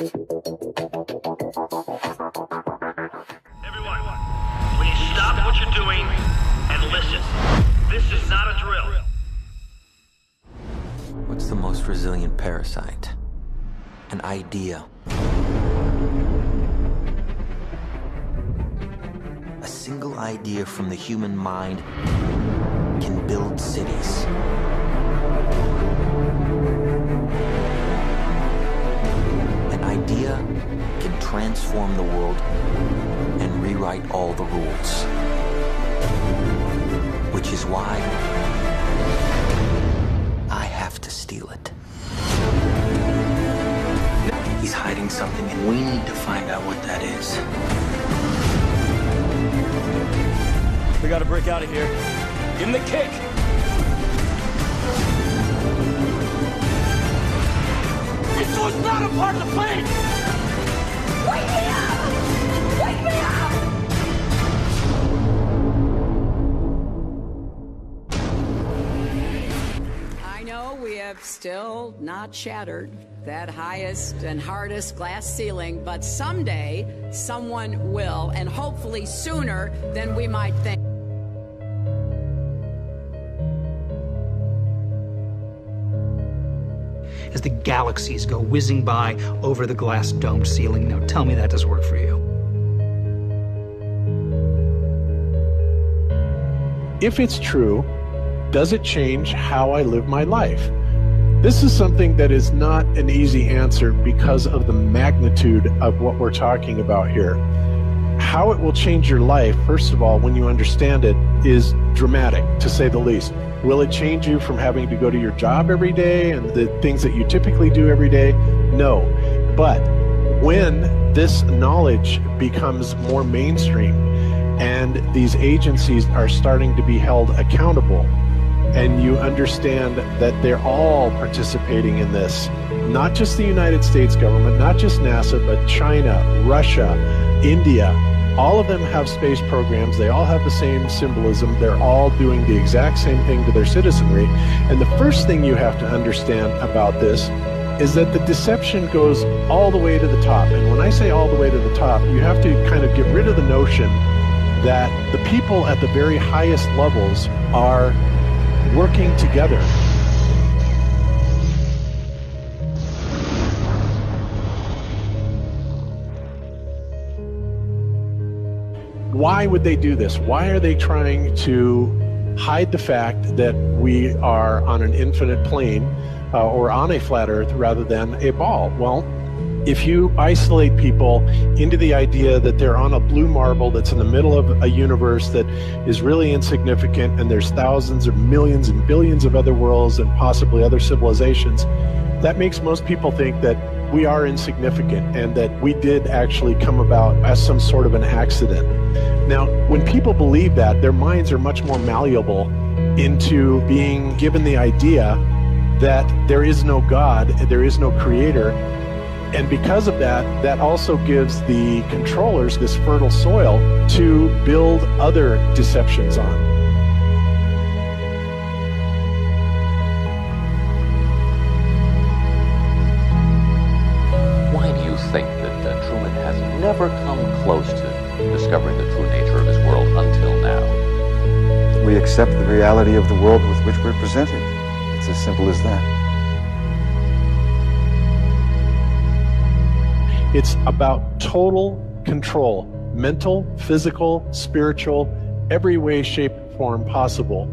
Everyone, please stop what you're doing and listen. This is not a drill. What's the most resilient parasite? An idea. A single idea from the human mind can build cities. An idea can transform the world and rewrite all the rules. Which is why I have to steal it. He's hiding something, and we need to find out what that is. We gotta break out of here. Give him the kick! This was not a part of the plan! Wake me up! Wake me up! I know we have still not shattered that highest and hardest glass ceiling, but someday someone will, and hopefully sooner than we might think. As the galaxies go whizzing by over the glass domed ceiling. Now tell me that doesn't work for you. If it's true, does it change how I live my life? This is something that is not an easy answer because of the magnitude of what we're talking about here. How it will change your life, first of all, when you understand it, is dramatic, to say the least. Will it change you from having to go to your job every day and the things that you typically do every day? No. But when this knowledge becomes more mainstream and these agencies are starting to be held accountable, and you understand that they're all participating in this, not just the United States government, not just NASA, but China, Russia, India, all of them have space programs. They all have the same symbolism. They're all doing the exact same thing to their citizenry. And the first thing you have to understand about this is that the deception goes all the way to the top. And when I say all the way to the top, you have to kind of get rid of the notion that the people at the very highest levels are working together. Why would they do this? Why are they trying to hide the fact that we are on an infinite plane or on a flat earth rather than a ball? Well, if you isolate people into the idea that they're on a blue marble that's in the middle of a universe that is really insignificant, and there's thousands or millions and billions of other worlds and possibly other civilizations, that makes most people think that we are insignificant and that we did actually come about as some sort of an accident. Now, when people believe that, their minds are much more malleable into being given the idea that there is no God, there is no creator. And because of that, that also gives the controllers this fertile soil to build other deceptions on. Why do you think that Truman has never come close to discovering the true nature of his world until now? We accept the reality of the world with which we're presented. It's as simple as that. It's about total control, mental, physical, spiritual, every way, shape, form possible.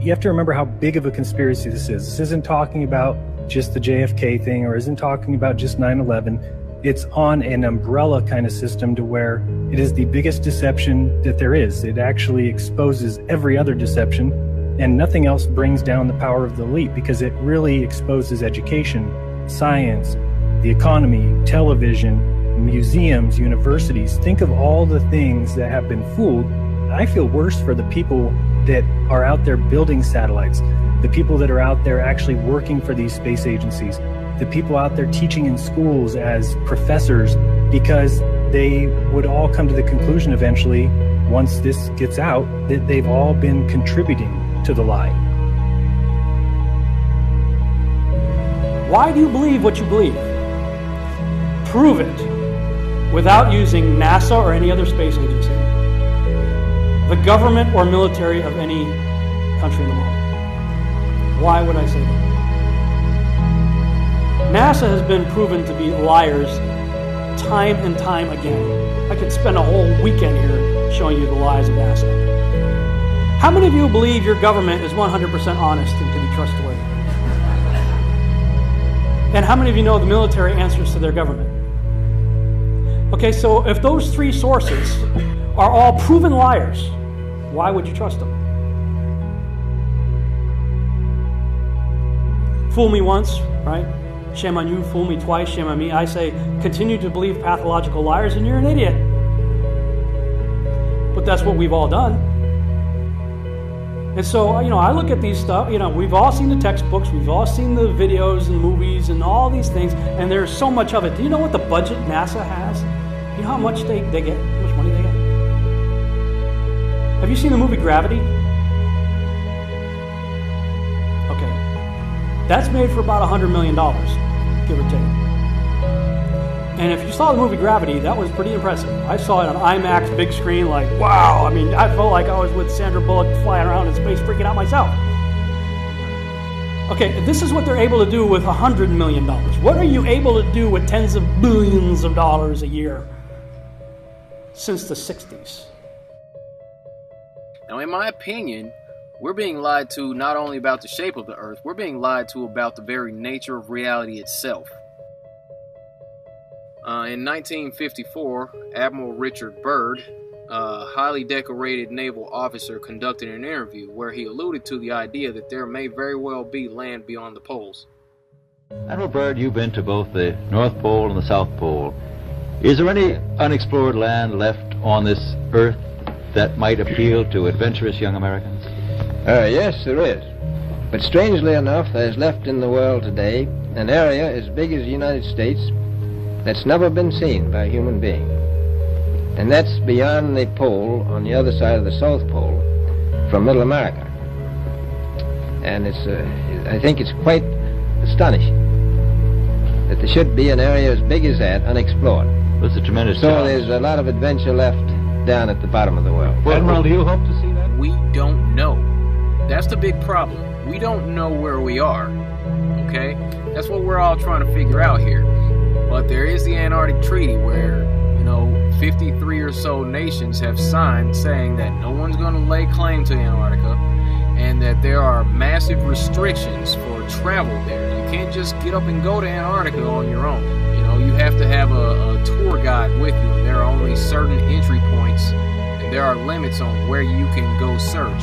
You have to remember how big of a conspiracy this is. This isn't talking about just the JFK thing, or isn't talking about just 9/11. It's on an umbrella kind of system to where it is the biggest deception that there is. It actually exposes every other deception, and nothing else brings down the power of the elite, because it really exposes education, science, the economy, television, museums, universities. Think of all the things that have been fooled. I feel worse for the people that are out there building satellites, the people that are out there actually working for these space agencies, the people out there teaching in schools as professors, because they would all come to the conclusion eventually, once this gets out, that they've all been contributing to the lie. Why do you believe what you believe? prove it without using NASA or any other space agency, the government or military of any country in the world. Why would I say that? NASA has been proven to be liars time and time again. I could spend a whole weekend here showing you the lies of NASA. How many of you believe your government is 100% honest and can be trustworthy? And how many of you know the military answers to their government? Okay, so if those three sources are all proven liars, why would you trust them? Fool me once, right? Shame on you. Fool me twice, shame on me. I say, continue to believe pathological liars and you're an idiot. But that's what we've all done. And so, I look at these stuff, we've all seen the textbooks, we've all seen the videos and movies and all these things, and there's so much of it. Do you know what the budget NASA has? You know how much they get? How much money they get? Have you seen the movie Gravity? Okay. That's made for about $100 million, give or take. And if you saw the movie Gravity, that was pretty impressive. I saw it on IMAX, big screen, like, wow. I mean, I felt like I was with Sandra Bullock flying around in space, freaking out myself. Okay, this is what they're able to do with $100 million. What are you able to do with tens of billions of dollars a year since the 60s? Now, in my opinion, we're being lied to not only about the shape of the Earth, we're being lied to about the very nature of reality itself. In 1954, Admiral Richard Byrd, a highly decorated naval officer, conducted an interview where he alluded to the idea that there may very well be land beyond the poles. Admiral Byrd, you've been to both the North Pole and the South Pole. Is there any unexplored land left on this Earth that might appeal to adventurous young Americans? Yes, there is. But strangely enough, there's left in the world today an area as big as the United States that's never been seen by a human being. And that's beyond the pole, on the other side of the South Pole, from Middle America. And I think it's quite astonishing that there should be an area as big as that unexplored. It's a tremendous So challenge. there's a lot of adventure left down at the bottom of the world. Admiral, do you hope to see that? We don't know. That's the big problem. We don't know where we are. Okay? That's what we're all trying to figure out here. But there is the Antarctic Treaty where, 53 or so nations have signed saying that no one's going to lay claim to Antarctica and that there are massive restrictions for travel there. You can't just get up and go to Antarctica on your own. You have to have a tour guide with you, and there are only certain entry points, and there are limits on where you can go search.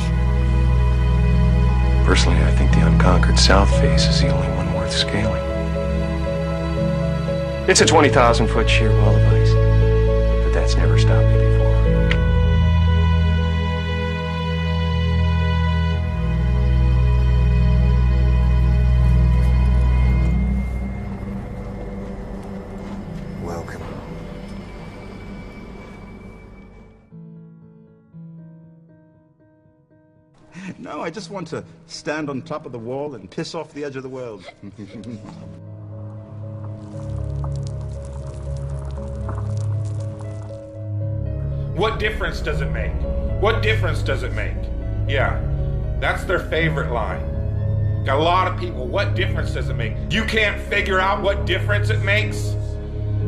Personally, I think the unconquered South face is the only one worth scaling. It's a 20,000-foot sheer wall of ice, but that's never stopped me before. Welcome. No, I just want to stand on top of the wall and piss off the edge of the world. What difference does it make? What difference does it make? Yeah, that's their favorite line. Got a lot of people, what difference does it make? You can't figure out what difference it makes?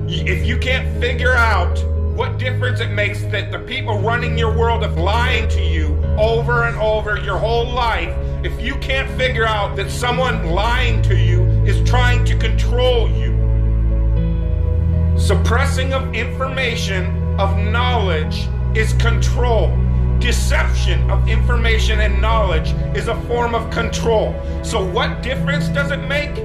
If you can't figure out what difference it makes that the people running your world are lying to you over and over your whole life, if you can't figure out that someone lying to you is trying to control you, suppressing of information, of knowledge, is control. Deception of information and knowledge is a form of control. So what difference does it make?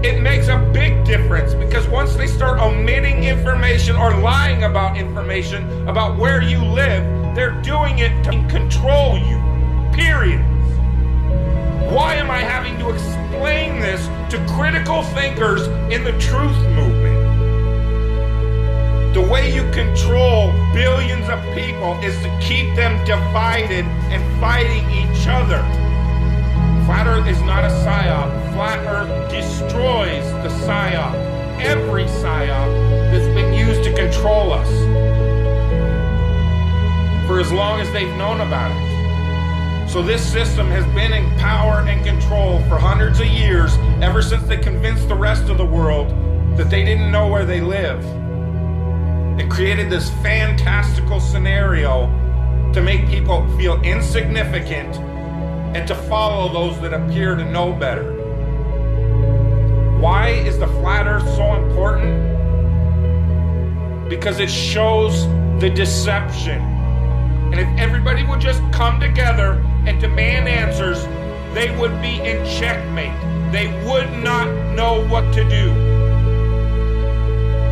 It makes a big difference, because once they start omitting information or lying about information about where you live, they're doing it to control you, period. Why am I having to explain this to critical thinkers in the truth movement? The way you control billions of people is to keep them divided and fighting each other. Flat Earth is not a psyop. Flat Earth destroys the psyop. Every psyop control us for as long as they've known about it. So this system has been in power and control for hundreds of years, ever since they convinced the rest of the world that they didn't know where they live, and created this fantastical scenario to make people feel insignificant and to follow those that appear to know better. Why is the flat earth so important? Because it shows the deception. And if everybody would just come together and demand answers, they would be in checkmate. They would not know what to do.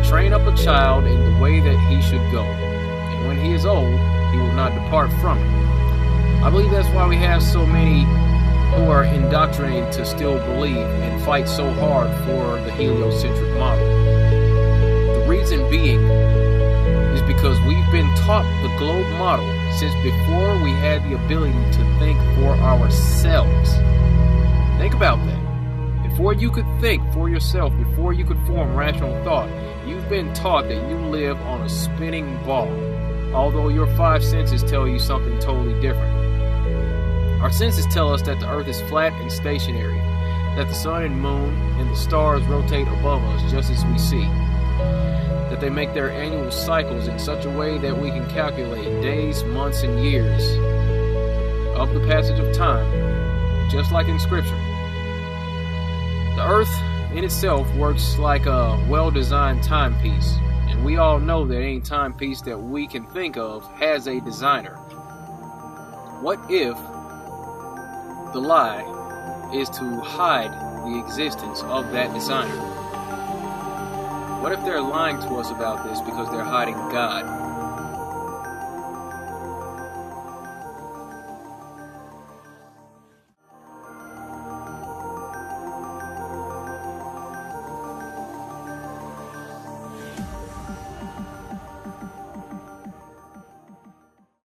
Train up a child in the way that he should go, and when he is old, he will not depart from it. I believe that's why we have so many who are indoctrinated to still believe and fight so hard for the heliocentric model. The reason being is because we've been taught the globe model since before we had the ability to think for ourselves. Think about that. Before you could think for yourself, before you could form rational thought, you've been taught that you live on a spinning ball, although your five senses tell you something totally different. Our senses tell us that the earth is flat and stationary, that the sun and moon and the stars rotate above us just as we see, that they make their annual cycles in such a way that we can calculate days, months, and years of the passage of time, just like in Scripture. The earth in itself works like a well-designed timepiece, and we all know that any timepiece that we can think of has a designer. What if the lie is to hide the existence of that designer? What if they're lying to us about this because they're hiding God?